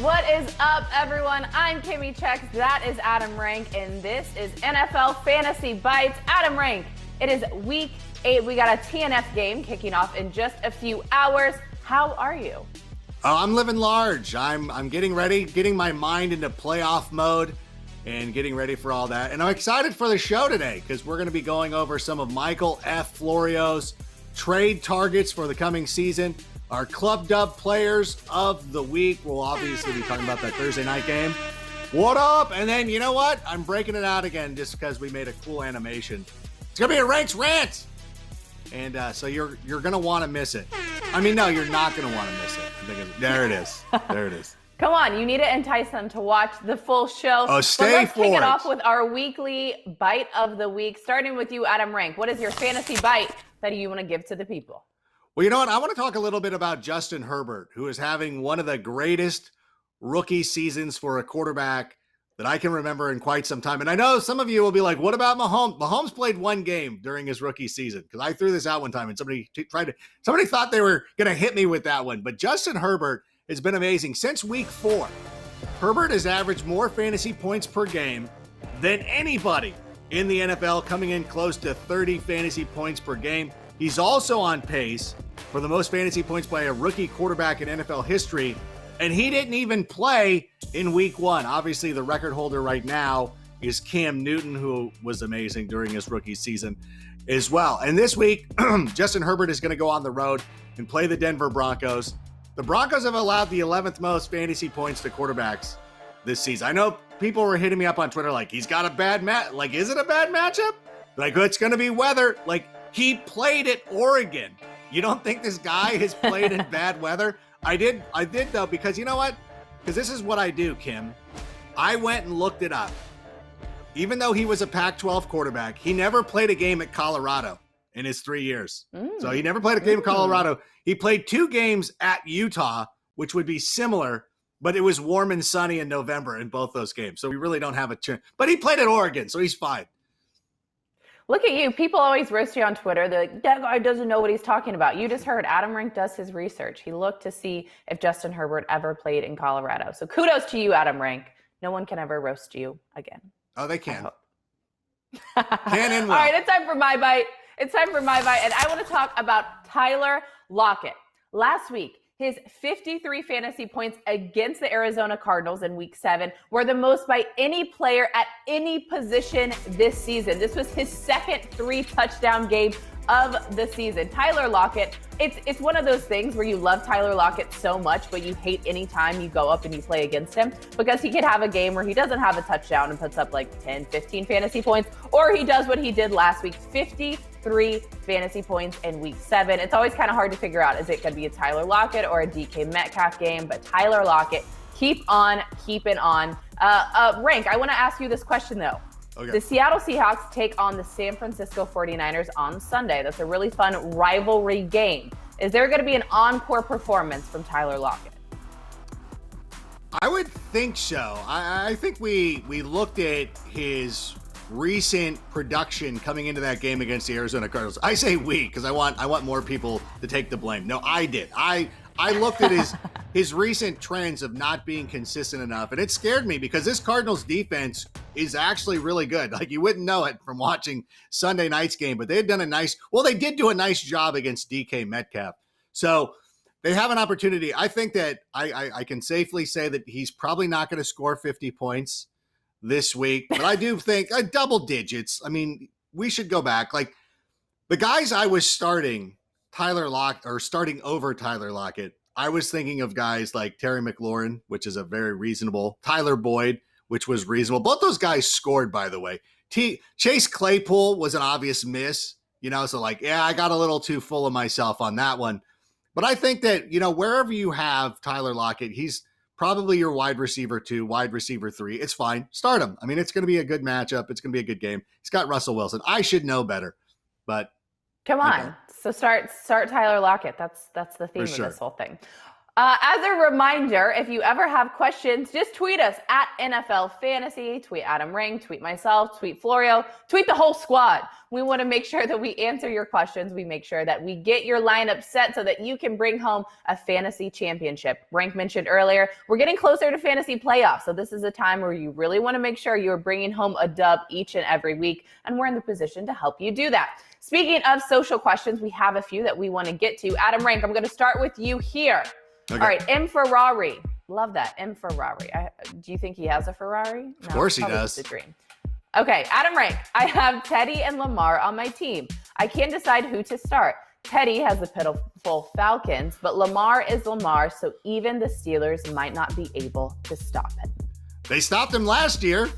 What is up, everyone? I'm Kimmi Chex, that is Adam Rank, and this is NFL Fantasy Bites. Adam Rank, it is week 8. We got a TNF game kicking off in just a few hours. How are you? I'm living large. I'm getting ready, getting my mind into playoff mode and getting ready for all that. And I'm excited for the show today because we're going to be going over some of Michael F. Florio's trade targets for the coming season. Our Club Dub players of the week. We'll obviously be talking about that Thursday night game. What up? And then, you know what? I'm breaking it out again just because we made a cool animation. It's going to be a Rank's Rant. And so you're going to want to miss it. I mean, no, you're not going to want to miss it. There it is. There it is. Come on, you need to entice them to watch the full show. Oh, stay let's for kick it it off with our weekly bite of the week, starting with you, Adam Rank. What is your fantasy bite that you want to give to the people? Well, you know what? I want to talk a little bit about Justin Herbert, who is having one of the greatest rookie seasons for a quarterback that I can remember in quite some time. And I know some of you will be like, what about Mahomes? Mahomes played one game during his rookie season because I threw this out one time and somebody thought they were going to hit me with that one. But Justin Herbert has been amazing. Since week 4, Herbert has averaged more fantasy points per game than anybody in the NFL, coming in close to 30 fantasy points per game. He's also on pace for the most fantasy points by a rookie quarterback in NFL history, and he didn't even play in week 1. Obviously, the record holder right now is Cam Newton, who was amazing during his rookie season as well. And this week, Justin Herbert is going to go on the road and play the Denver Broncos. The Broncos have allowed the 11th most fantasy points to quarterbacks this season. I know people were hitting me up on Twitter like, he's got a bad match. Like, is it a bad matchup? Like, it's going to be weather. Like, he played at Oregon. You don't think this guy has played in bad weather? I did though, because you know what? Because this is what I do, Kim. I went and looked it up. Even though he was a Pac-12 quarterback, he never played a game at Colorado in his 3 years. So he never played a game at Colorado. He played 2 games at Utah, which would be similar, but it was warm and sunny in November in both those games. So we really don't have a chance. But he played at Oregon, so he's fine. Look at you. People always roast you on Twitter. They're like, that guy doesn't know what he's talking about. You just heard Adam Rank does his research. He looked to see if Justin Herbert ever played in Colorado. So kudos to you, Adam Rank. No one can ever roast you again. Oh, they can. Can and will. All right, it's time for my bite. And I want to talk about Tyler Lockett. Last week, his 53 fantasy points against the Arizona Cardinals in week 7 were the most by any player at any position this season. This was his second 3-touchdown game of the season. Tyler Lockett, it's one of those things where you love Tyler Lockett so much, but you hate any time you go up and you play against him, because he could have a game where he doesn't have a touchdown and puts up like 10, 15 fantasy points, or he does what he did last week, 53 fantasy points in week 7. It's always kind of hard to figure out, is it going to be a Tyler Lockett or a DK Metcalf game? But Tyler Lockett, keep on keeping on. Rank, I want to ask you this question though. Okay. The Seattle Seahawks take on the San Francisco 49ers on Sunday. That's a really fun rivalry game. Is there going to be an encore performance from Tyler Lockett? I would think so. I think we looked at his recent production coming into that game against the Arizona Cardinals. I say we because I want more people to take the blame. No, I did. I looked at his recent trends of not being consistent enough, and it scared me because this Cardinals defense is actually really good. Like, you wouldn't know it from watching Sunday night's game, but they did do a nice job against DK Metcalf. So they have an opportunity. I think that I can safely say that he's probably not going to score 50 points this week, but I do think double digits. I mean, we should go back. Like, the guys I was starting starting over Tyler Lockett, I was thinking of guys like Terry McLaurin, which is a very reasonable, Tyler Boyd, which was reasonable. Both those guys scored, by the way. Chase Claypool was an obvious miss, so like, yeah, I got a little too full of myself on that one. But I think that, wherever you have Tyler Lockett, he's probably your wide receiver 2, wide receiver 3. It's fine. Start him. I mean, it's going to be a good matchup. It's going to be a good game. He's got Russell Wilson. I should know better, but come on. Okay. So start Tyler Lockett. That's the theme of sure. this whole thing. As a reminder, if you ever have questions, just tweet us at NFL Fantasy, tweet Adam Rank, tweet myself, tweet Florio, tweet the whole squad. We want to make sure that we answer your questions. We make sure that we get your lineup set so that you can bring home a fantasy championship. Rank mentioned earlier, we're getting closer to fantasy playoffs. So this is a time where you really want to make sure you're bringing home a dub each and every week. And we're in the position to help you do that. Speaking of social questions, we have a few that we want to get to. Adam Rank, I'm going to start with you here. Okay. All right, M. Ferrari. Love that, M. Ferrari. Do you think he has a Ferrari? No, of course he does. It's a dream. Okay, Adam Rank. I have Teddy and Lamar on my team. I can't decide who to start. Teddy has the pitiful Falcons, but Lamar is Lamar, so even the Steelers might not be able to stop him. They stopped him last year.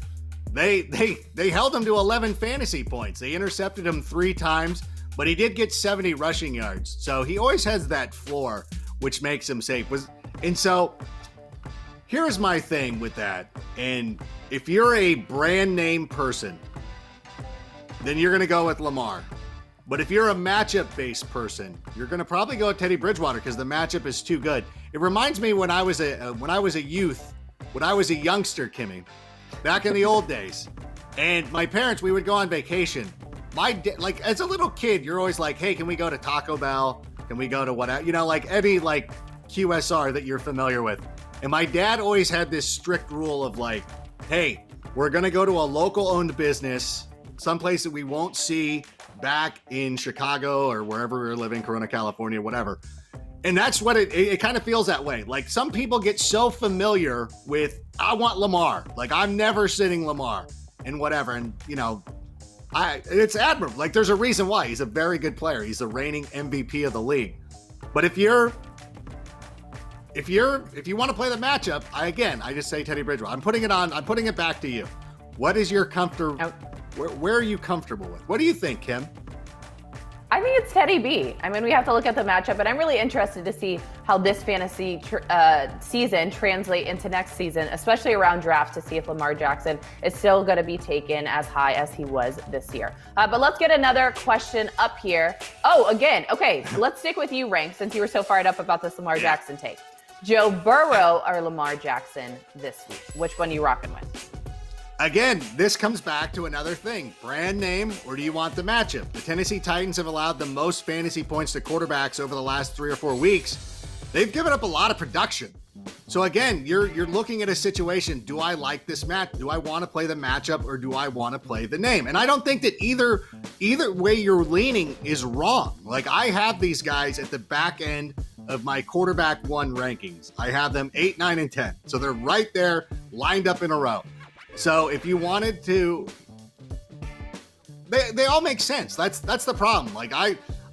They held him to 11 fantasy points. They intercepted him 3 times, but he did get 70 rushing yards. So he always has that floor, which makes him safe. And so here's my thing with that. And if you're a brand name person, then you're going to go with Lamar. But if you're a matchup-based person, you're going to probably go with Teddy Bridgewater because the matchup is too good. It reminds me when I was a youngster, Kimmi, back in the old days, and my parents, we would go on vacation. Like as a little kid, you're always like, hey, can we go to Taco Bell? Can we go to whatever, like any like QSR that you're familiar with? And my dad always had this strict rule of like, hey, we're going to go to a local owned business, someplace that we won't see back in Chicago or wherever we're living, Corona, California, whatever. And that's what it kind of feels that way. Like some people get so familiar with, I want Lamar. Like I'm never sitting Lamar and whatever. And it's admirable. Like there's a reason why. He's a very good player. He's the reigning MVP of the league. But if you want to play the matchup, I just say Teddy Bridgewater. I'm putting it back to you. What is your where are you comfortable with? What do you think, Kim? I think it's Teddy B. I mean, we have to look at the matchup, but I'm really interested to see how this fantasy season translate into next season, especially around drafts, to see if Lamar Jackson is still going to be taken as high as he was this year. But let's get another question up here. Oh, again, okay, let's stick with you, Rank, since you were so fired up about this Lamar Jackson take. Joe Burrow or Lamar Jackson this week? Which one are you rocking with? Again, this comes back to another thing. Brand name, or do you want the matchup? The Tennessee Titans have allowed the most fantasy points to quarterbacks over the last 3 or 4 weeks. They've given up a lot of production. So again, you're looking at a situation. Do I like this match? Do I want to play the matchup or do I want to play the name? And I don't think that either way you're leaning is wrong. Like I have these guys at the back end of my quarterback 1 rankings. I have them 8, 9, and 10. So they're right there lined up in a row. So if you wanted to, they all make sense. That's the problem. Like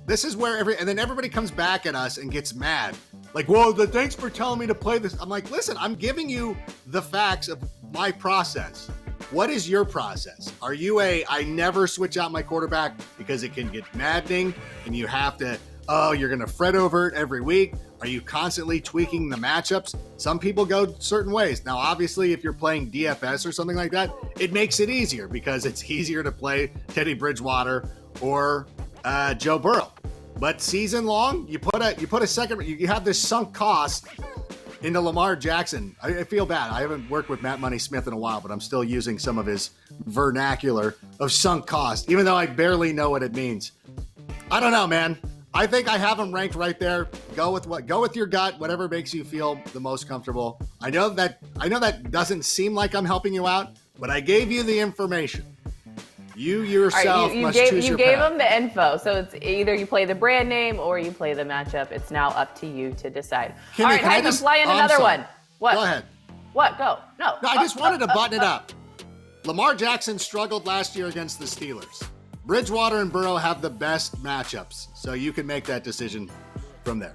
this is where and then everybody comes back at us and gets mad. Like, whoa, thanks for telling me to play this. I'm like, listen, I'm giving you the facts of my process. What is your process? Are you I never switch out my quarterback because it can get maddening and you have to, you're going to fret over it every week? Are you constantly tweaking the matchups? Some people go certain ways. Now, obviously, if you're playing DFS or something like that, it makes it easier because it's easier to play Teddy Bridgewater or Joe Burrow. But season long, you put a second, you have this sunk cost into Lamar Jackson. I feel bad. I haven't worked with Matt Money Smith in a while, but I'm still using some of his vernacular of sunk cost, even though I barely know what it means. I don't know, man. I think I have him ranked right there. Go with your gut, whatever makes you feel the most comfortable. I know that doesn't seem like I'm helping you out, but I gave you the information. You yourself must choose your path. You gave him the info, so it's either you play the brand name or you play the matchup. It's now up to you to decide. Kimmi, all right, I can fly in another one. What? Go ahead. What? Go. No, I just wanted to button it up. Lamar Jackson struggled last year against the Steelers. Bridgewater and Burrow have the best matchups, so you can make that decision from there.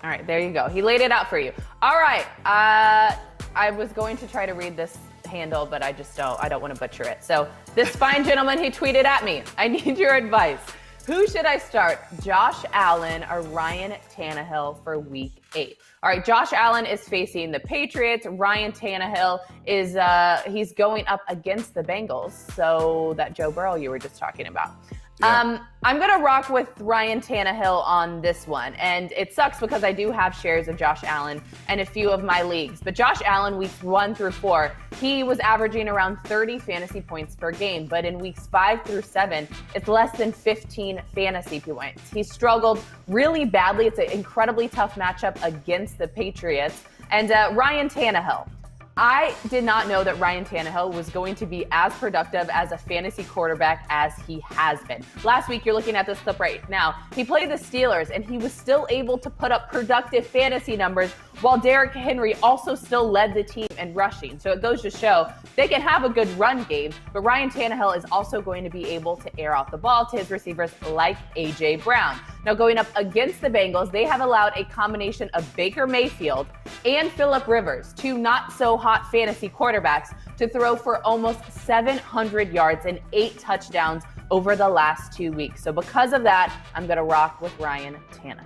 All right, there you go. He laid it out for you. All right, I was going to try to read this handle, but I don't want to butcher it. So this fine gentleman, he tweeted at me, I need your advice. Who should I start, Josh Allen or Ryan Tannehill for week 8? All right, Josh Allen is facing the Patriots. Ryan Tannehill he's going up against the Bengals. So that Joe Burrow you were just talking about. Yeah. I'm going to rock with Ryan Tannehill on this one. And it sucks because I do have shares of Josh Allen in a few of my leagues. But Josh Allen, weeks 1 through 4, he was averaging around 30 fantasy points per game. But in weeks 5 through 7, it's less than 15 fantasy points. He struggled really badly. It's an incredibly tough matchup against the Patriots. And Ryan Tannehill. I did not know that Ryan Tannehill was going to be as productive as a fantasy quarterback as he has been. Last week, you're looking at this clip right now. He played the Steelers, and he was still able to put up productive fantasy numbers while Derrick Henry also still led the team in rushing. So it goes to show they can have a good run game, but Ryan Tannehill is also going to be able to air out the ball to his receivers like A.J. Brown. Now, going up against the Bengals, they have allowed a combination of Baker Mayfield and Phillip Rivers, two not-so-hot fantasy quarterbacks, to throw for almost 700 yards and 8 touchdowns over the last 2 weeks. So because of that, I'm going to rock with Ryan Tannehill.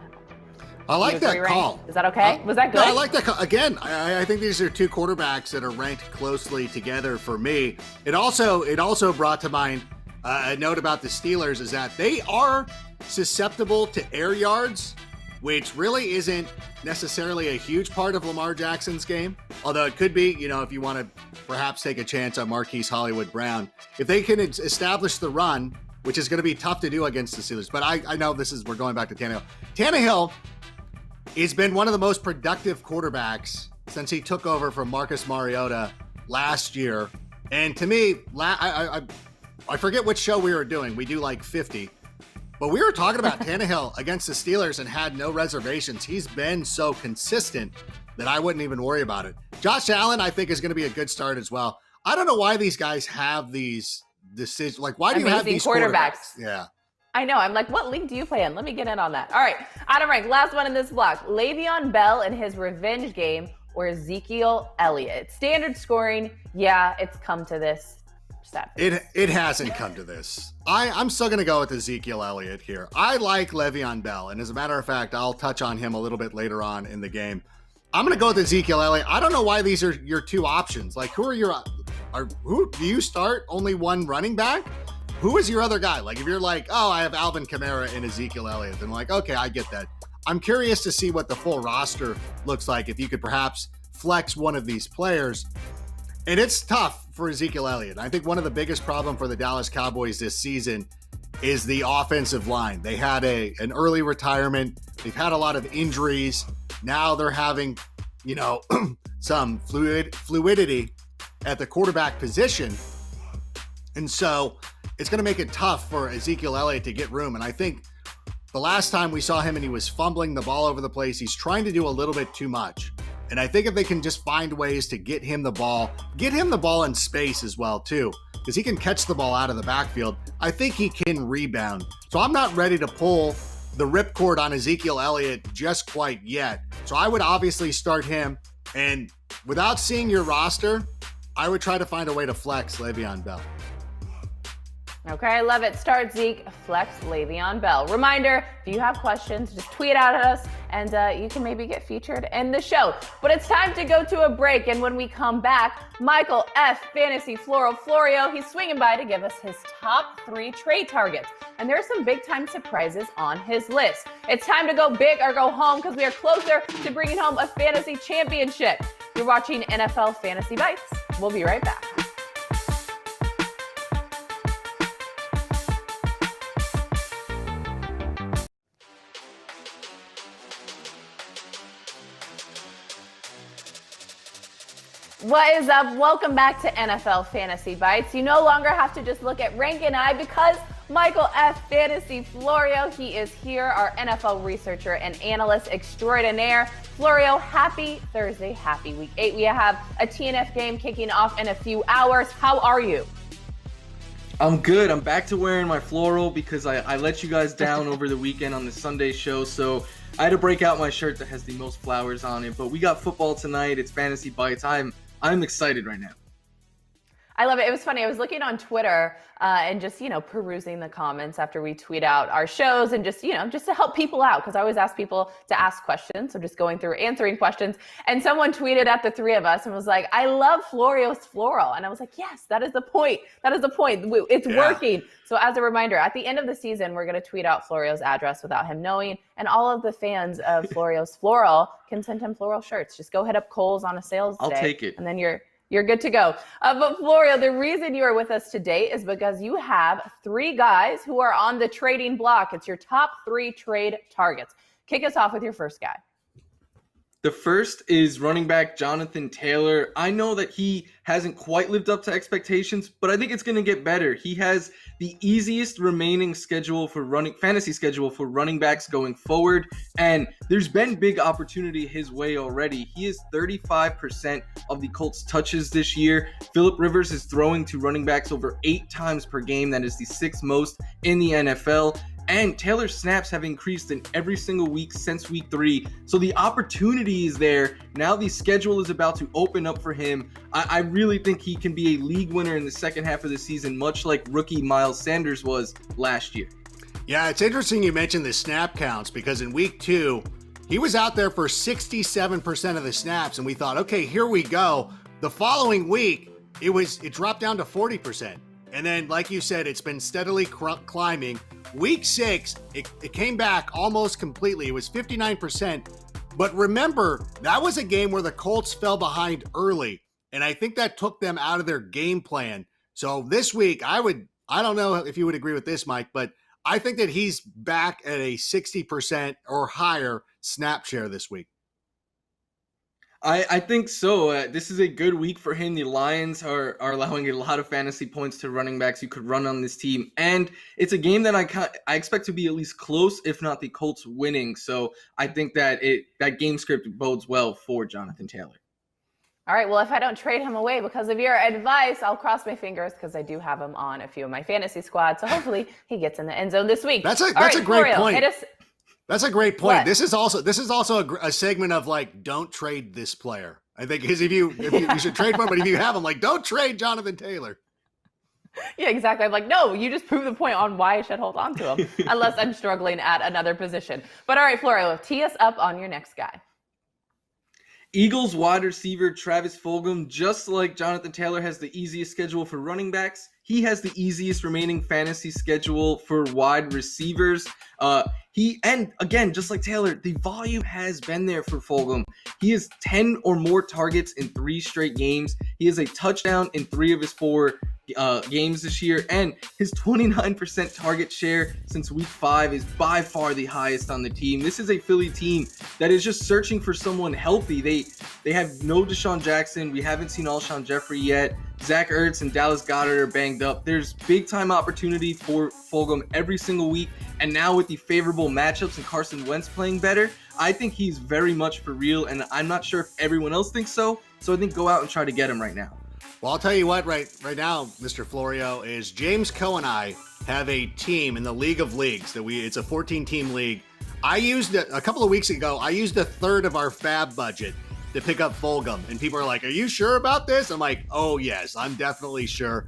I like that call. Is that okay? Was that good? No, I like that call. Again, I think these are two quarterbacks that are ranked closely together for me. It also brought to mind a note about the Steelers is that they are susceptible to air yards, which really isn't necessarily a huge part of Lamar Jackson's game. Although it could be, if you want to perhaps take a chance on Marquise Hollywood Brown. If they can establish the run, which is going to be tough to do against the Steelers. But I know we're going back to Tannehill. Tannehill has been one of the most productive quarterbacks since he took over from Marcus Mariota last year. And to me, I forget which show we were doing. We do like 50. But we were talking about Tannehill against the Steelers and had no reservations. He's been so consistent that I wouldn't even worry about it. Josh Allen, I think, is going to be a good start as well. I don't know why these guys have these decisions. Like, why do you have these quarterbacks? Yeah. I know. I'm like, what league do you play in? Let me get in on that. All right. Adam Rank, last one in this block. Le'Veon Bell in his revenge game or Ezekiel Elliott. Standard scoring. Yeah, it's come to this. It hasn't come to this. I'm still going to go with Ezekiel Elliott here. I like Le'Veon Bell, and as a matter of fact, I'll touch on him a little bit later on in the game. I'm going to go with Ezekiel Elliott. I don't know why these are your two options. Like, who do you start only one running back? Who is your other guy? Like, if you're like, oh, I have Alvin Kamara and Ezekiel Elliott, then like, okay, I get that. I'm curious to see what the full roster looks like if you could perhaps flex one of these players. And it's tough for Ezekiel Elliott. I think one of the biggest problems for the Dallas Cowboys this season is the offensive line. They had an early retirement. They've had a lot of injuries. Now they're having, some fluidity at the quarterback position. And so it's going to make it tough for Ezekiel Elliott to get room. And I think the last time we saw him and he was fumbling the ball over the place, he's trying to do a little bit too much. And I think if they can just find ways to get him the ball in space as well, too, because he can catch the ball out of the backfield, I think he can rebound. So I'm not ready to pull the ripcord on Ezekiel Elliott just quite yet. So I would obviously start him. And without seeing your roster, I would try to find a way to flex Le'Veon Bell. Okay, I love it. Start Zeke, flex Le'Veon Bell. Reminder, if you have questions, just tweet out at us and you can maybe get featured in the show. But it's time to go to a break. And when we come back, Michael F. Fantasy Florio, he's swinging by to give us his top 3 trade targets. And there are some big time surprises on his list. It's time to go big or go home because we are closer to bringing home a fantasy championship. You're watching NFL Fantasy Bites. We'll be right back. What is up? Welcome back to NFL Fantasy Bites. You no longer have to just look at Rank and I because Michael F. Fantasy Florio, he is here, our NFL researcher and analyst extraordinaire. Florio, happy Thursday, happy week 8. We have a TNF game kicking off in a few hours. How are you? I'm good. I'm back to wearing my floral because I let you guys down over the weekend on the Sunday show. So I had to break out my shirt that has the most flowers on it. But we got football tonight. It's Fantasy Bites. I'm excited right now. I love it. It was funny. I was looking on Twitter and just, perusing the comments after we tweet out our shows and just, just to help people out. Because I always ask people to ask questions. So just going through answering questions. And someone tweeted at the three of us and was like, I love Florio's floral. And I was like, yes, that is the point. That is the point. It's working. So as a reminder, at the end of the season, we're going to tweet out Florio's address without him knowing. And all of the fans of Florio's floral can send him floral shirts. Just go hit up Kohl's on a sales day. I'll take it. And then you're good to go. But Florio, the reason you are with us today is because you have three guys who are on the trading block. It's your top 3 trade targets. Kick us off with your first guy. The first is running back Jonathan Taylor. I know that he hasn't quite lived up to expectations, but I think it's going to get better. He has the easiest remaining fantasy schedule for running backs going forward, and there's been big opportunity his way already. He is 35% of the Colts touches this year. Phillip Rivers is throwing to running backs over 8 times per game. That is the 6th most in the NFL. And Taylor's snaps have increased in every single week since week 3. So the opportunity is there. Now the schedule is about to open up for him. I really think he can be a league winner in the second half of the season, much like rookie Miles Sanders was last year. Yeah, it's interesting you mentioned the snap counts because in week 2, he was out there for 67% of the snaps. And we thought, okay, here we go. The following week, it dropped down to 40%. And then, like you said, it's been steadily climbing. Week 6, it came back almost completely. It was 59%. But remember, that was a game where the Colts fell behind early. And I think that took them out of their game plan. So this week, I don't know if you would agree with this, Mike, but I think that he's back at a 60% or higher snap share this week. I think so. This is a good week for him. The Lions are allowing a lot of fantasy points to running backs who could run on this team. And it's a game that I expect to be at least close, if not the Colts winning. So I think that that game script bodes well for Jonathan Taylor. All right, well, if I don't trade him away because of your advice, I'll cross my fingers because I do have him on a few of my fantasy squads. So hopefully he gets in the end zone this week. That's a great Florio, point. That's a great point. What? This is also a segment of like, don't trade this player. I think because if you should trade for him, but if you have him, like, don't trade Jonathan Taylor. Yeah, exactly. I'm like, no, you just proved the point on why I should hold on to him, unless I'm struggling at another position. But all right, Florio, tee us up on your next guy. Eagles wide receiver Travis Fulghum, just like Jonathan Taylor has the easiest schedule for running backs, he has the easiest remaining fantasy schedule for wide receivers. And again, just like Taylor, the volume has been there for Fulghum. He has 10 or more targets in 3 straight games. He has a touchdown in 3 of his 4 games this year, and his 29% target share since week 5 is by far the highest on the team. This is a Philly team that is just searching for someone healthy. They have no Deshaun Jackson. We haven't seen Alshon Jeffrey yet. Zach Ertz and Dallas Goedert are banged up. There's big time opportunity for Fulghum every single week, and now with the favorable matchups and Carson Wentz playing better, I think he's very much for real, and I'm not sure if everyone else thinks so. So I think go out and try to get him right now. Well, I'll tell you what, right now, Mr. Florio, is James Coe and I have a team in the League of Leagues it's a 14-team league. I used a couple of weeks ago, I used a third of our fab budget to pick up Fulghum, and people are like, "Are you sure about this?" I'm like, "Oh yes, I'm definitely sure."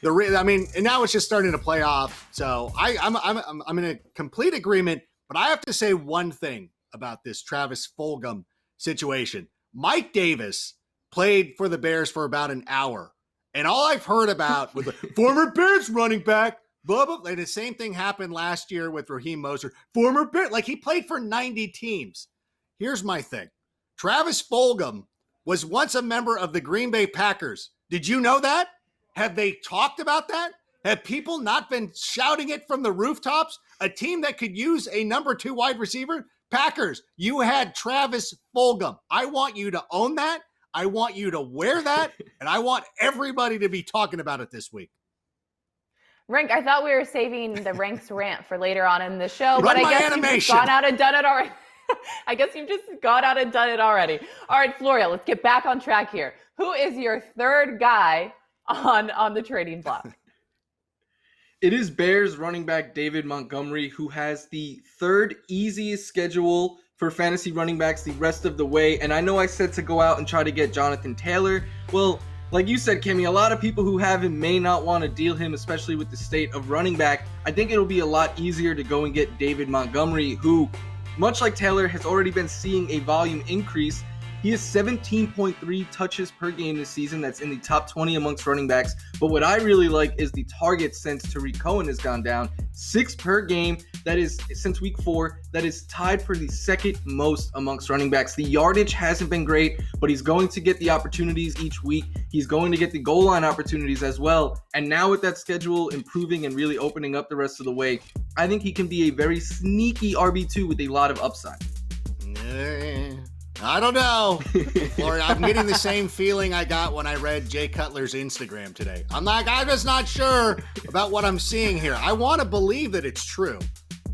And now it's just starting to play off. So I'm in a complete agreement. But I have to say one thing about this Travis Fulghum situation. Mike Davis played for the Bears for about an hour. And all I've heard about was the former Bears running back, blah, blah, blah. And the same thing happened last year with Raheem Mostert. Former Bears, like he played for 90 teams. Here's my thing. Travis Fulghum was once a member of the Green Bay Packers. Did you know that? Have they talked about that? Have people not been shouting it from the rooftops? A team that could use a number 2 wide receiver? Packers, you had Travis Fulghum. I want you to own that. I want you to wear that, and I want everybody to be talking about it this week. Rank, I thought we were saving the Rank's rant for later on in the show, Run but I my guess animation. you've just gone out and done it already. I guess you've just gone out and done it already. All right, Florio, let's get back on track here. Who is your third guy on the trading block? It is Bears running back David Montgomery, who has the 3rd easiest schedule for fantasy running backs the rest of the way. And I know I said to go out and try to get Jonathan Taylor. Well, Like you said, Kimmi, a lot of people who have him may not want to deal him, especially with the state of running back. I think it'll be a lot easier to go and get David Montgomery, who, much like Taylor, has already been seeing a volume increase. He has 17.3 touches per game this season. That's in the top 20 amongst running backs. But what I really like is the targets since Tariq Cohen has gone down. 6 per game. That is since week 4. That is tied for the second most amongst running backs. The yardage hasn't been great, but he's going to get the opportunities each week. He's going to get the goal line opportunities as well. And now with that schedule improving and really opening up the rest of the way, I think he can be a very sneaky RB2 with a lot of upside. I don't know. Florio, I'm getting the same feeling I got when I read Jay Cutler's Instagram today. I'm just not sure about what I'm seeing here. I want to believe that it's true.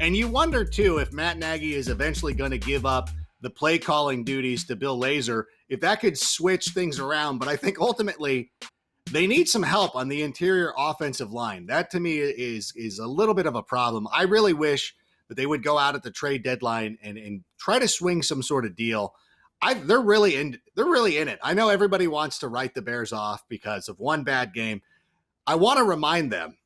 And you wonder, too, if Matt Nagy is eventually going to give up the play calling duties to Bill Lazor, if that could switch things around. But I think ultimately they need some help on the interior offensive line. That, to me, is a little bit of a problem. I really wish that they would go out at the trade deadline and try to swing some sort of deal. They're really in it. I know everybody wants to write the Bears off because of one bad game. I want to remind them,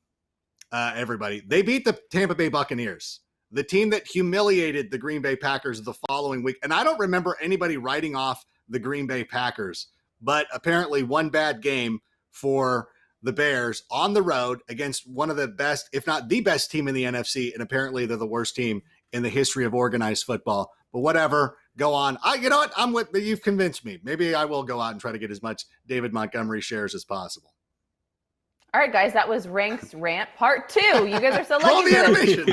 everybody, they beat the Tampa Bay Buccaneers, the team that humiliated the Green Bay Packers the following week. And I don't remember anybody writing off the Green Bay Packers, but apparently one bad game for the Bears on the road against one of the best, if not the best team in the NFC. And apparently they're the worst team in the history of organized football. But whatever, go on. You know what? I'm with you. You've convinced me. Maybe I will go out and try to get as much David Montgomery shares as possible. All right, guys, that was Rank's rant part 2. You guys are so lucky. Roll the animation.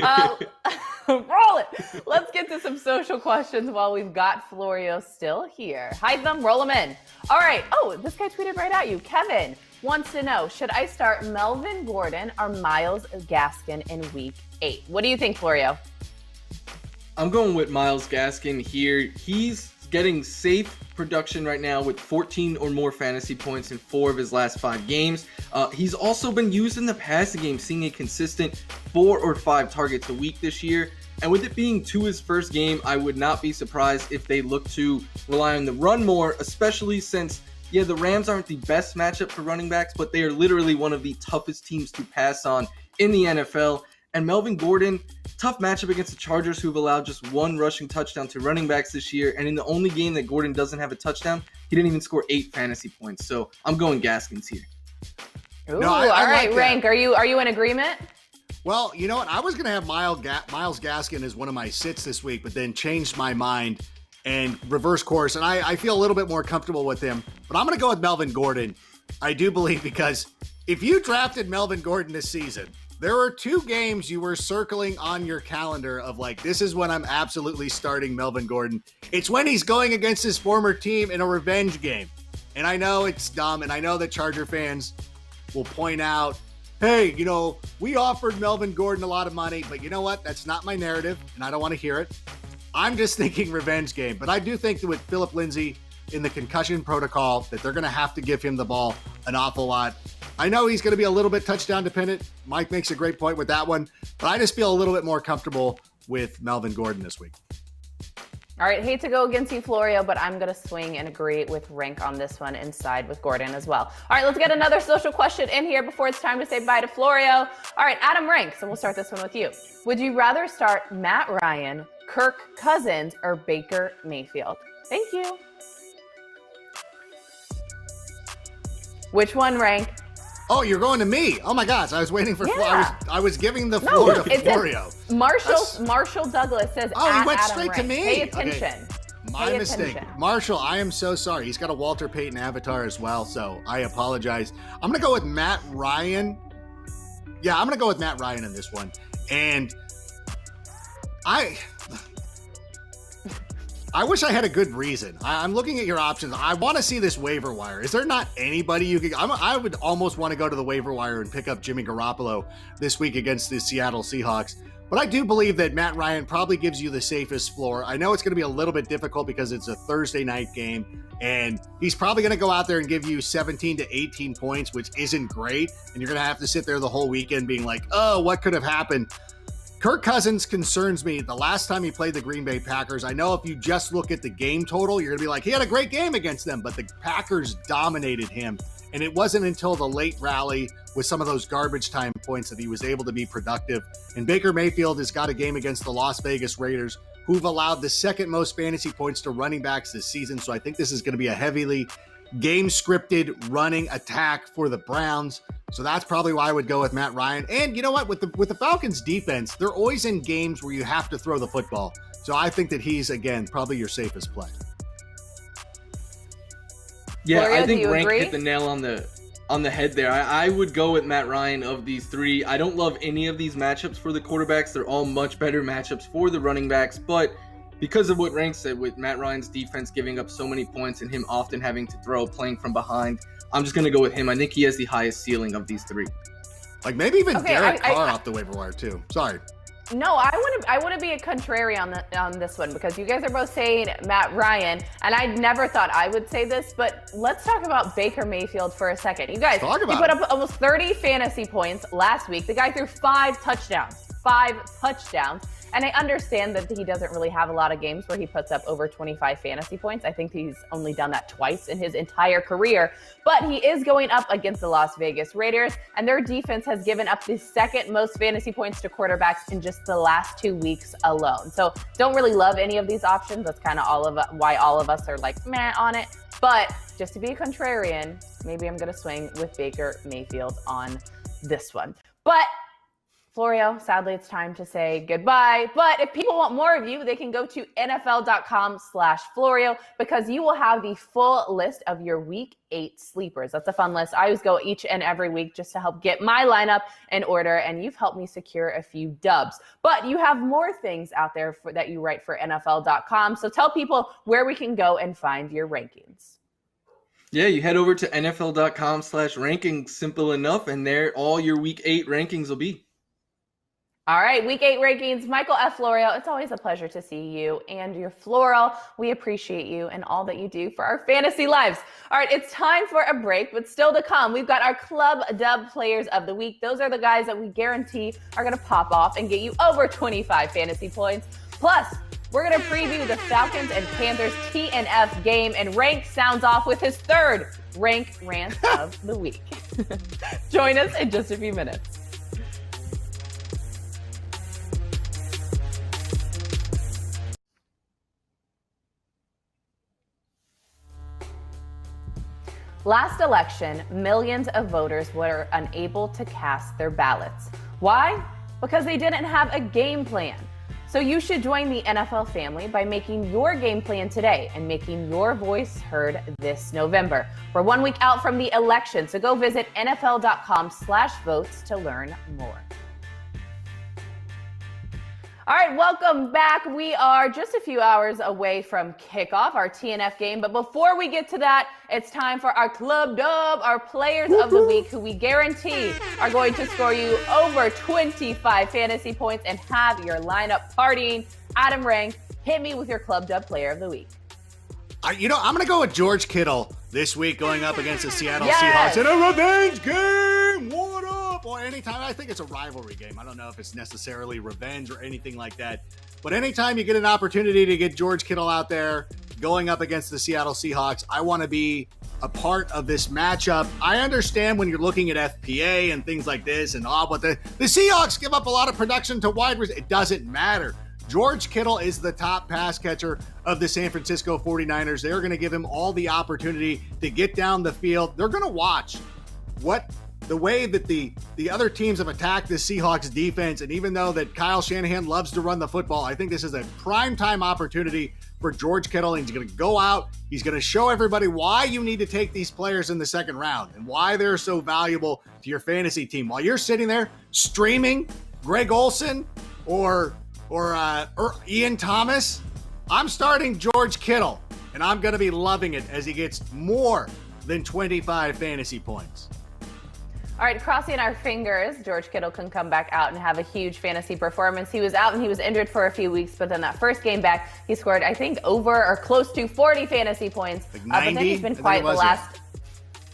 Roll it. Let's get to some social questions while we've got Florio still here. Hide them, roll them in. All right. Oh, this guy tweeted right at you. Kevin wants to know, should I start Melvin Gordon or Myles Gaskin in week 8? What do you think, Florio? I'm going with Myles Gaskin here. He's getting safe production right now with 14 or more fantasy points in 4 of his last 5 games. He's also been used in the passing game, seeing a consistent 4 or 5 targets a week this year. And with it being to his first game, I would not be surprised if they look to rely on the run more, especially since, the Rams aren't the best matchup for running backs, but they are literally one of the toughest teams to pass on in the NFL. And Melvin Gordon, tough matchup against the Chargers, who've allowed just 1 rushing touchdown to running backs this year. And in the only game that Gordon doesn't have a touchdown, he didn't even score 8 fantasy points. So I'm going Gaskins here. Ooh, all right, like Rank, are you in agreement? Well, you know what? I was going to have Myles Gaskin as one of my sits this week, but then changed my mind and reverse course. And I feel a little bit more comfortable with him. But I'm going to go with Melvin Gordon. I do believe, because if you drafted Melvin Gordon this season, there were 2 games you were circling on your calendar of like, this is when I'm absolutely starting Melvin Gordon. It's when he's going against his former team in a revenge game. And I know it's dumb, and I know that Charger fans will point out, hey, we offered Melvin Gordon a lot of money, but you know what? That's not my narrative, and I don't want to hear it. I'm just thinking revenge game. But I do think that with Philip Lindsay in the concussion protocol, that they're going to have to give him the ball an awful lot. I know he's going to be a little bit touchdown dependent. Mike makes a great point with that one, but I just feel a little bit more comfortable with Melvin Gordon this week. All right, hate to go against you, Florio, but I'm going to swing and agree with Rank on this one and side with Gordon as well. All right, let's get another social question in here before it's time to say bye to Florio. All right, Adam Rank, so we'll start this one with you. Would you rather start Matt Ryan, Kirk Cousins, or Baker Mayfield? Thank you. Which one, Rank? Oh, you're going to me. Oh my gosh, I was waiting for I was giving the floor to Florio. Marshall Douglas says, oh, he went Adam straight Rank. to me. Pay attention. Okay. My mistake. Marshall, I am so sorry. He's got a Walter Payton avatar as well, so I apologize. I'm going to go with Matt Ryan. Yeah, I'm going to go with Matt Ryan in this one. And I wish I had a good reason. I'm looking at your options. I want to see this waiver wire. Is there not anybody you could? I would almost want to go to the waiver wire and pick up Jimmy Garoppolo this week against the Seattle Seahawks. But I do believe that Matt Ryan probably gives you the safest floor. I know it's going to be a little bit difficult because it's a Thursday night game, and he's probably going to go out there and give you 17 to 18 points, which isn't great. And you're going to have to sit there the whole weekend being like, oh, what could have happened? Kirk Cousins concerns me. The last time he played the Green Bay Packers, I know if you just look at the game total, you're going to be like, he had a great game against them, but the Packers dominated him. And it wasn't until the late rally with some of those garbage time points that he was able to be productive. And Baker Mayfield has got a game against the Las Vegas Raiders, who've allowed the second most fantasy points to running backs this season. So I think this is going to be a heavily game scripted running attack for the Browns. So that's probably why I would go with Matt Ryan. And you know what? With the Falcons defense, they're always in games where you have to throw the football. So I think that he's, again, probably your safest play. Yeah, Florio, I think Rank agree? hit the nail on the head there. I would go with Matt Ryan of these three. I don't love any of these matchups for the quarterbacks. They're all much better matchups for the running backs. But because of what Rank said, with Matt Ryan's defense giving up so many points and him often having to throw, playing from behind, I'm just going to go with him. I think he has the highest ceiling of these three. Like maybe even Derek Carr off the waiver wire too. Sorry. No, I want to be a contrary on this one, because you guys are both saying Matt Ryan, and I never thought I would say this, but let's talk about Baker Mayfield for a second. You guys, he put up almost 30 fantasy points last week. The guy threw 5 touchdowns. And I understand that he doesn't really have a lot of games where he puts up over 25 fantasy points. I think he's only done that twice in his entire career. But he is going up against the Las Vegas Raiders, and their defense has given up the second most fantasy points to quarterbacks in just the last 2 weeks alone. So don't really love any of these options. That's kind of why all of us are like meh on it. But just to be a contrarian, maybe I'm going to swing with Baker Mayfield on this one. But Florio, sadly, it's time to say goodbye. But if people want more of you, they can go to NFL.com/Florio, because you will have the full list of your week 8 sleepers. That's a fun list. I always go each and every week just to help get my lineup in order, and you've helped me secure a few dubs. But you have more things out there that you write for NFL.com. So tell people where we can go and find your rankings. Yeah, you head over to NFL.com/rankings, simple enough, and there all your week 8 rankings will be. All right, week 8 rankings. Michael F. Florio, it's always a pleasure to see you and your floral. We appreciate you and all that you do for our fantasy lives. All right, it's time for a break, but still to come, we've got our Club Dub Players of the Week. Those are the guys that we guarantee are going to pop off and get you over 25 fantasy points. Plus, we're going to preview the Falcons and Panthers TNF game, and Rank sounds off with his third Rank Rant of the Week. Join us in just a few minutes. Last election, millions of voters were unable to cast their ballots. Why? Because they didn't have a game plan. So you should join the NFL family by making your game plan today and making your voice heard this November. We're 1 week out from the election, so go visit NFL.com/votes to learn more. All right, welcome back. We are just a few hours away from kickoff, our TNF game. But before we get to that, it's time for our Club Dub, our players of the week, who we guarantee are going to score you over 25 fantasy points and have your lineup partying. Adam Rank, hit me with your Club Dub player of the week. I'm going to go with George Kittle this week going up against the Seattle Seahawks in a revenge game. What up? Or anytime, I think it's a rivalry game. I don't know if it's necessarily revenge or anything like that. But anytime you get an opportunity to get George Kittle out there going up against the Seattle Seahawks, I want to be a part of this matchup. I understand when you're looking at FPA and things like this and all, but the Seahawks give up a lot of production to wide receivers. It doesn't matter. George Kittle is the top pass catcher of the San Francisco 49ers. They're going to give him all the opportunity to get down the field. They're going to watch the way that the other teams have attacked the Seahawks defense. And even though that Kyle Shanahan loves to run the football, I think this is a primetime opportunity for George Kittle. And he's going to go out. He's going to show everybody why you need to take these players in the second round and why they're so valuable to your fantasy team. While you're sitting there streaming Greg Olsen or Ian Thomas, I'm starting George Kittle, and I'm going to be loving it as he gets more than 25 fantasy points. All right, crossing our fingers, George Kittle can come back out and have a huge fantasy performance. He was out and he was injured for a few weeks, but then that first game back, he scored, I think, over or close to 40 fantasy points. Like 90, but then he's been quiet the last...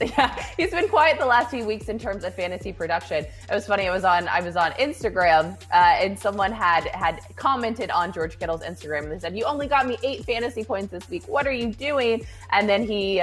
Yeah, he's been quiet the last few weeks in terms of fantasy production. It was funny. I was on Instagram, and someone had commented on George Kittle's Instagram, and they said, "You only got me 8 fantasy points this week. What are you doing?" And then he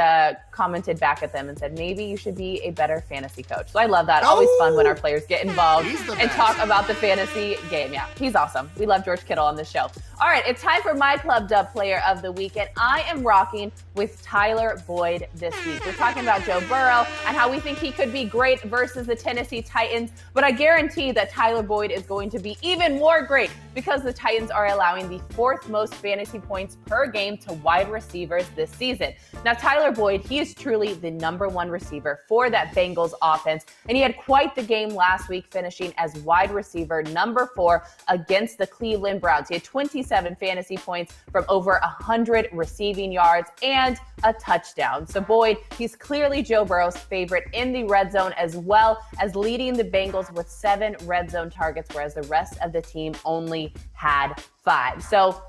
commented back at them and said, "Maybe you should be a better fantasy coach." So I love that. Always fun when our players get involved and talk about the fantasy game. Yeah, he's awesome. We love George Kittle on this show. All right, it's time for my Club Dub Player of the Week, and I am rocking with Tyler Boyd this week. We're talking about Joe Burrow and how we think he could be great versus the Tennessee Titans, but I guarantee that Tyler Boyd is going to be even more great because the Titans are allowing the 4th most fantasy points per game to wide receivers this season. Now, Tyler Boyd, he is truly the #1 receiver for that Bengals offense, and he had quite the game last week, finishing as wide receiver #4 against the Cleveland Browns. He had 27 fantasy points from over 100 receiving yards and a touchdown. So Boyd, he's clearly Joe Burrow's favorite in the red zone, as well as leading the Bengals with 7 red zone targets, whereas the rest of the team only had 5. So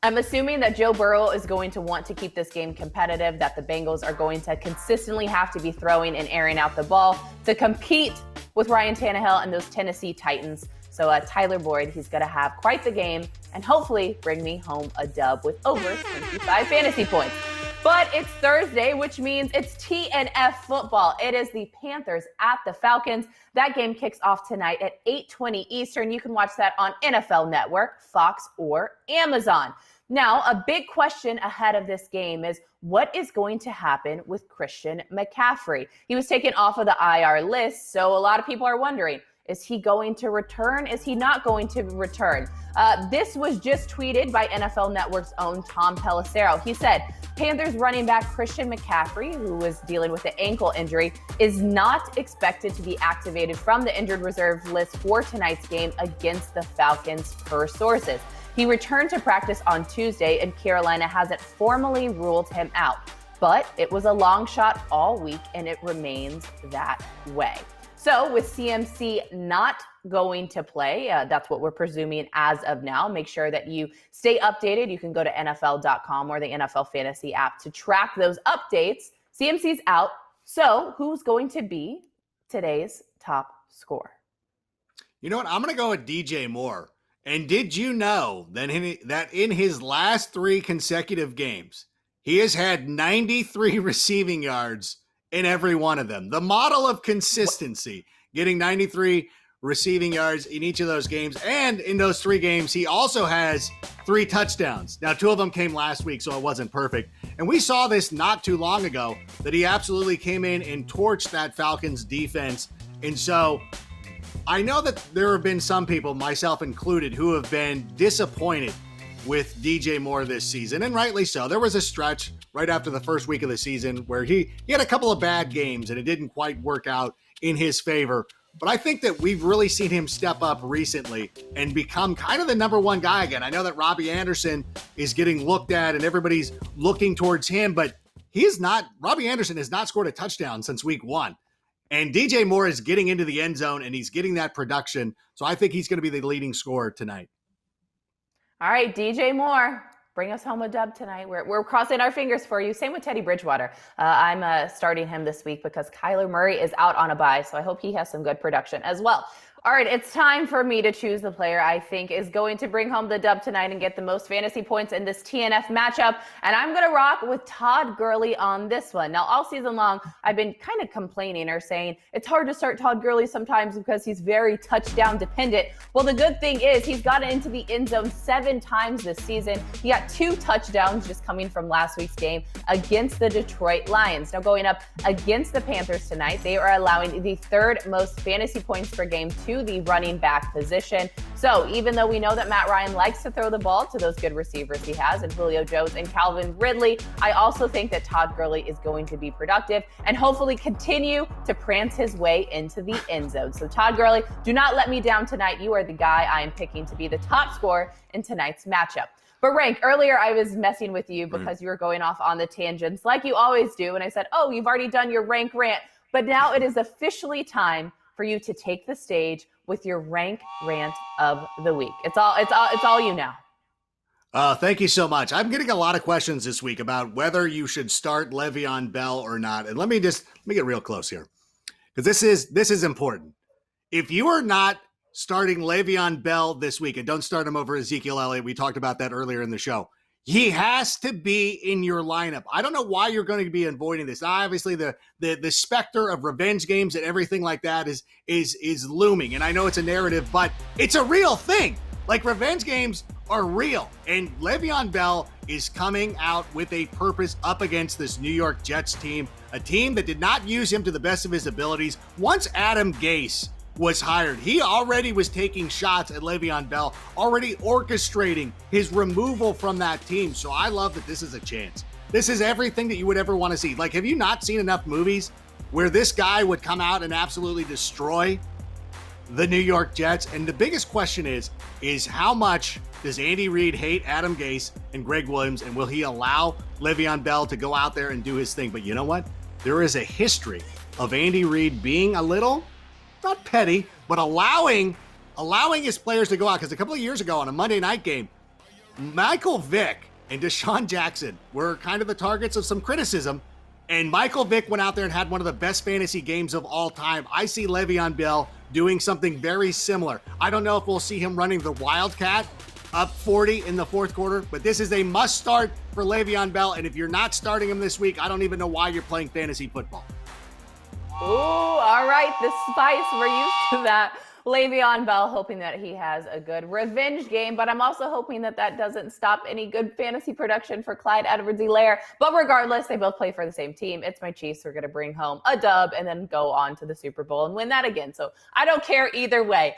I'm assuming that Joe Burrow is going to want to keep this game competitive, that the Bengals are going to consistently have to be throwing and airing out the ball to compete with Ryan Tannehill and those Tennessee Titans. So Tyler Boyd, he's going to have quite the game and hopefully bring me home a dub with over 25 fantasy points. But it's Thursday, which means it's TNF football. It is the Panthers at the Falcons. That game kicks off tonight at 8:20 Eastern. You can watch that on NFL Network, Fox, or Amazon. Now, a big question ahead of this game is what is going to happen with Christian McCaffrey? He was taken off of the IR list, so a lot of people are wondering, is he going to return? Is he not going to return? This was just tweeted by NFL Network's own Tom Pelissero. He said, Panthers running back Christian McCaffrey, who was dealing with an ankle injury, is not expected to be activated from the injured reserve list for tonight's game against the Falcons, per sources. He returned to practice on Tuesday, and Carolina hasn't formally ruled him out. But it was a long shot all week, and it remains that way. So with CMC not going to play, that's what we're presuming as of now. Make sure that you stay updated. You can go to NFL.com or the NFL Fantasy app to track those updates. CMC's out. So who's going to be today's top scorer? You know what? I'm going to go with DJ Moore. And did you know that in his last 3 consecutive games, he has had 93 receiving yards in every one of them? The model of consistency, getting 93 receiving yards in each of those games. And in those 3 games, he also has 3 touchdowns. Now, 2 of them came last week, so it wasn't perfect. And we saw this not too long ago, that he absolutely came in and torched that Falcons defense. And so I know that there have been some people, myself included, who have been disappointed with DJ Moore this season, and rightly so. There was a stretch right after the first week of the season where he had a couple of bad games and it didn't quite work out in his favor. But I think that we've really seen him step up recently and become kind of the #1 guy again. I know that Robbie Anderson is getting looked at and everybody's looking towards him, but Robbie Anderson has not scored a touchdown since week 1. And DJ Moore is getting into the end zone and he's getting that production. So I think he's going to be the leading scorer tonight. All right, DJ Moore, bring us home a dub tonight. We're crossing our fingers for you. Same with Teddy Bridgewater. I'm starting him this week because Kyler Murray is out on a bye, so I hope he has some good production as well. All right, it's time for me to choose the player I think is going to bring home the dub tonight and get the most fantasy points in this TNF matchup. And I'm going to rock with Todd Gurley on this one. Now, all season long, I've been kind of complaining or saying it's hard to start Todd Gurley sometimes because he's very touchdown dependent. Well, the good thing is he's gotten into the end zone 7 times this season. He got 2 touchdowns just coming from last week's game against the Detroit Lions. Now, going up against the Panthers tonight, they are allowing the 3rd most fantasy points per game to the running back position. So even though we know that Matt Ryan likes to throw the ball to those good receivers he has in Julio Jones and Calvin Ridley, I also think that Todd Gurley is going to be productive and hopefully continue to prance his way into the end zone. So Todd Gurley, do not let me down tonight. You are the guy I am picking to be the top scorer in tonight's matchup. But Rank, earlier I was messing with you because you were going off on the tangents like you always do. And I said, oh, you've already done your Rank rant. But now it is officially time for you to take the stage with your Rank rant of the week. It's all you now. Thank you so much. I'm getting a lot of questions this week about whether you should start Le'Veon Bell or not. And let me get real close here, because this is important. If you are not starting Le'Veon Bell this week, and don't start him over Ezekiel Elliott, we talked about that earlier in the show, he has to be in your lineup. I don't know why you're going to be avoiding this. Obviously, the specter of revenge games and everything like that is looming. And I know it's a narrative, but it's a real thing. Like, revenge games are real. And Le'Veon Bell is coming out with a purpose up against this New York Jets team, a team that did not use him to the best of his abilities. Once Adam Gase was hired, he already was taking shots at Le'Veon Bell, already orchestrating his removal from that team. So I love that this is a chance. This is everything that you would ever want to see. Like, have you not seen enough movies where this guy would come out and absolutely destroy the New York Jets? And the biggest question is how much does Andy Reid hate Adam Gase and Greg Williams, and will he allow Le'Veon Bell to go out there and do his thing? But you know what? There is a history of Andy Reid being a little, not petty, but allowing his players to go out. Because a couple of years ago on a Monday night game, Michael Vick and Deshaun Jackson were kind of the targets of some criticism. And Michael Vick went out there and had one of the best fantasy games of all time. I see Le'Veon Bell doing something very similar. I don't know if we'll see him running the Wildcat up 40 in the fourth quarter, but this is a must start for Le'Veon Bell. And if you're not starting him this week, I don't even know why you're playing fantasy football. Ooh, all right. The spice, we're used to that. Le'Veon Bell, hoping that he has a good revenge game, but I'm also hoping that doesn't stop any good fantasy production for Clyde Edwards-Helaire. But regardless, they both play for the same team. It's my Chiefs. We're going to bring home a dub and then go on to the Super Bowl and win that again. So I don't care either way.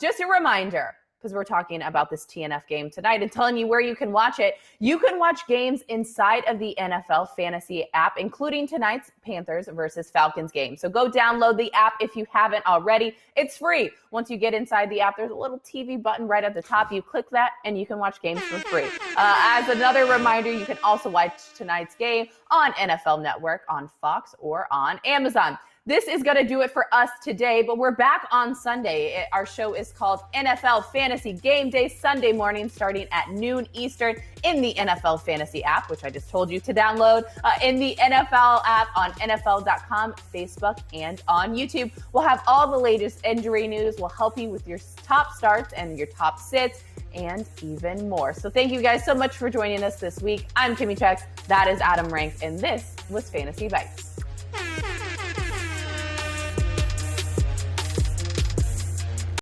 Just a reminder, because we're talking about this TNF game tonight and telling you where you can watch it. You can watch games inside of the NFL Fantasy app, including tonight's Panthers versus Falcons game. So go download the app if you haven't already. It's free. Once you get inside the app, there's a little TV button right at the top. You click that and you can watch games for free. As another reminder, you can also watch tonight's game on NFL Network, on Fox, or on Amazon. This is going to do it for us today, but we're back on Sunday. Our show is called NFL Fantasy Game Day, Sunday morning, starting at noon Eastern in the NFL Fantasy app, which I just told you to download, in the NFL app, on NFL.com, Facebook, and on YouTube. We'll have all the latest injury news. We'll help you with your top starts and your top sits and even more. So thank you guys so much for joining us this week. I'm Kimmi Chex. That is Adam Rank, and this was Fantasy Bites.